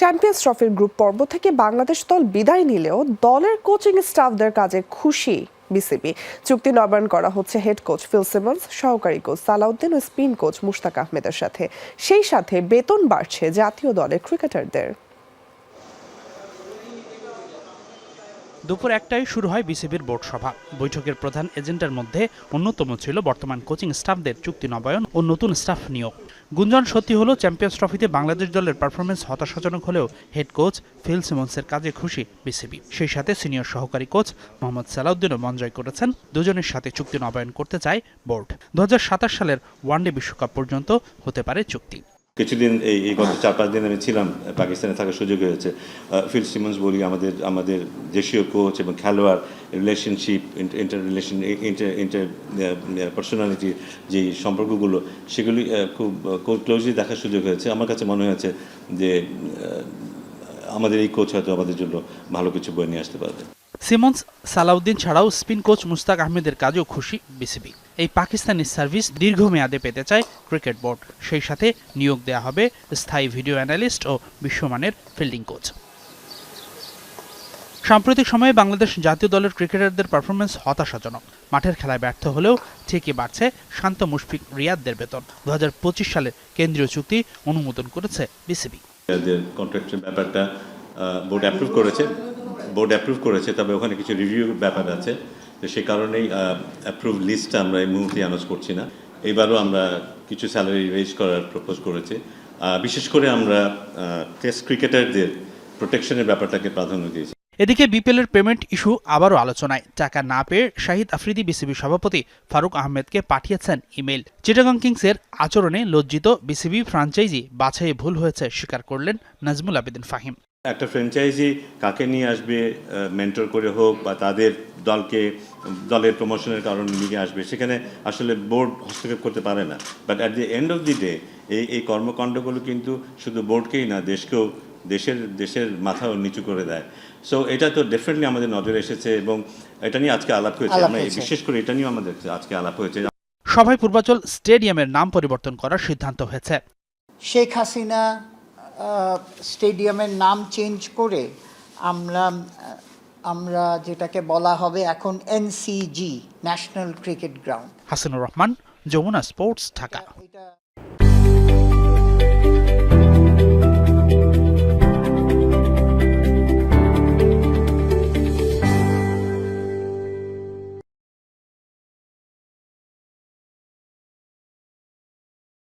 Champions ট্রফির group পর্ব থেকে বাংলাদেশ দল বিদায় নিলেও দলের কোচিং স্টাফদের কাজে খুশি বিসিবি। চুক্তি নবায়ন করা হচ্ছে হেড কোচ ফিল সিমন্স, সহকারী কোচ সালাউদ্দিন ও স্পিন কোচ মুশতাক আহমেদের সাথে। সেই সাথে বেতন বাড়ছে জাতীয় দলের ক্রিকেটারদের। দুপুর 1টায় শুরু হয় বিসিবির বোর্ড সভা। বৈঠকের প্রধান এজেন্ডার মধ্যে অন্যতম ছিল বর্তমান কোচিং স্টাফদের চুক্তি নবায়ন ও নতুন স্টাফ নিয়োগ। গুঞ্জন সত্যি হলো, চ্যাম্পিয়ন্স ট্রফিতে বাংলাদেশ দলের পারফরমেন্স হতাশাজনক হলেও হেড কোচ ফিল সিমন্সের কাজে খুশি বিসিবি। সেই সাথে সিনিয়র সহকারী কোচ মোহাম্মদ সালাউদ্দিনও মন জয় করেছেন। দুজনের সাথে চুক্তি নবায়ন করতে চায় বোর্ড। 2027 সালের ওয়ানডে বিশ্বকাপ পর্যন্ত হতে পারে চুক্তি। কিছুদিন এই গত 4-5 দিন আমি ছিলাম পাকিস্তানে, থাকার সুযোগ হয়েছে। ফিল সিমন্স বলি, আমাদের দেশীয় কোচ এবং খেলোয়াড় রিলেশনশিপ, ইন্টার পার্সোনালিটি যে সম্পর্কগুলো, সেগুলি খুব ক্লোজলি দেখার সুযোগ হয়েছে। আমার কাছে মনে হয়েছে যে আমাদের এই কোচ হয়তো আমাদের জন্য ভালো কিছু বয়ে নিয়ে আসতে পারবে। সিমন্স, সালাউদ্দিন ছাড়াও স্পিন কোচ মুশতাক আহমেদের কাজেও খুশি বিসিবি। এই পাকিস্তানি সার্ভিস দীর্ঘমেয়াদে পেতে চায় ক্রিকেট বোর্ড। সেই সাথে নিয়োগ দেওয়া হবে স্থায়ী ভিডিও অ্যানালিস্ট ও বিশ্বমানের ফিল্ডিং কোচ। সাম্প্রতিক সময়ে বাংলাদেশ জাতীয় দলের ক্রিকেটারদের পারফরমেন্স হতাশাজনক। মাঠের খেলায় ব্যর্থ হলেও ঠিকই বাড়ছে শান্ত মুশফিক রিয়াদদের বেতন। 2025 সালে কেন্দ্রীয় চুক্তি অনুমোদন করেছে বিসিবি। কন্ট্রাক্টের ব্যাপারটা বোর্ড অ্যাপ্রুভ করেছে, তবে ওখানে কিছু রিভিউ ব্যাপার আছে। তো সেই কারণেই অ্যাপ্রুভ লিস্টটা আমরা এই মুহূর্তে অ্যানাউন্স করছি না। এবারও আমরা কিছু স্যালারি রেজ করার প্রপোজ করেছি। বিশেষ করে আমরা টেস্ট ক্রিকেটারদের প্রোটেকশনের ব্যাপারটাকে প্রাধান্য দিয়েছি। এদিকে বিপিএলের পেমেন্ট ইস্যু আবারও আলোচনায়। টাকা না পেয়ে শাহিদ আফ্রিদি বিসিবি সভাপতি ফারুক আহমেদকে পাঠিয়েছেন ইমেইল। চিটাগং কিংসের আচরণে লজ্জিত বিসিবি ফ্র্যাঞ্চাইজি বাছাইয়ে ভুল হয়েছে স্বীকার করলেন নাজমুল আবেদিন ফাহিম। একটা ফ্র্যাঞ্চাইজি কাকে নিয়ে আসবে, মেন্টর করে হোক বা তাদের দলের প্রমোশনের কারণে নিয়ে আসবে, সেখানে আসলে বোর্ড হস্তক্ষেপ করতে পারে না। But at the end of the day এই কর্মকাণ্ডগুলো কিন্তু শুধু বোর্ডকেই না, দেশকেও, দেশের মাথাও নিচু করে দেয়। সো এটা তো ডেফিনেটলি আমাদের নজরে এসেছে এবং এটা নিয়ে আজকে আলাপ হয়েছে। আমরা বিশেষ করে এটা নিয়ে আমাদের আজকে আলাপ হয়েছে। সভায় পূর্বাচল স্টেডিয়ামের নাম পরিবর্তন করার সিদ্ধান্ত হয়েছে। শেখ হাসিনা স্টেডিয়ামের নাম চেঞ্জ করে আমরা যেটাকে বলা হবে এখন NCG, national cricket ground. Hasanur Rahman, Jamuna sports, Dhaka.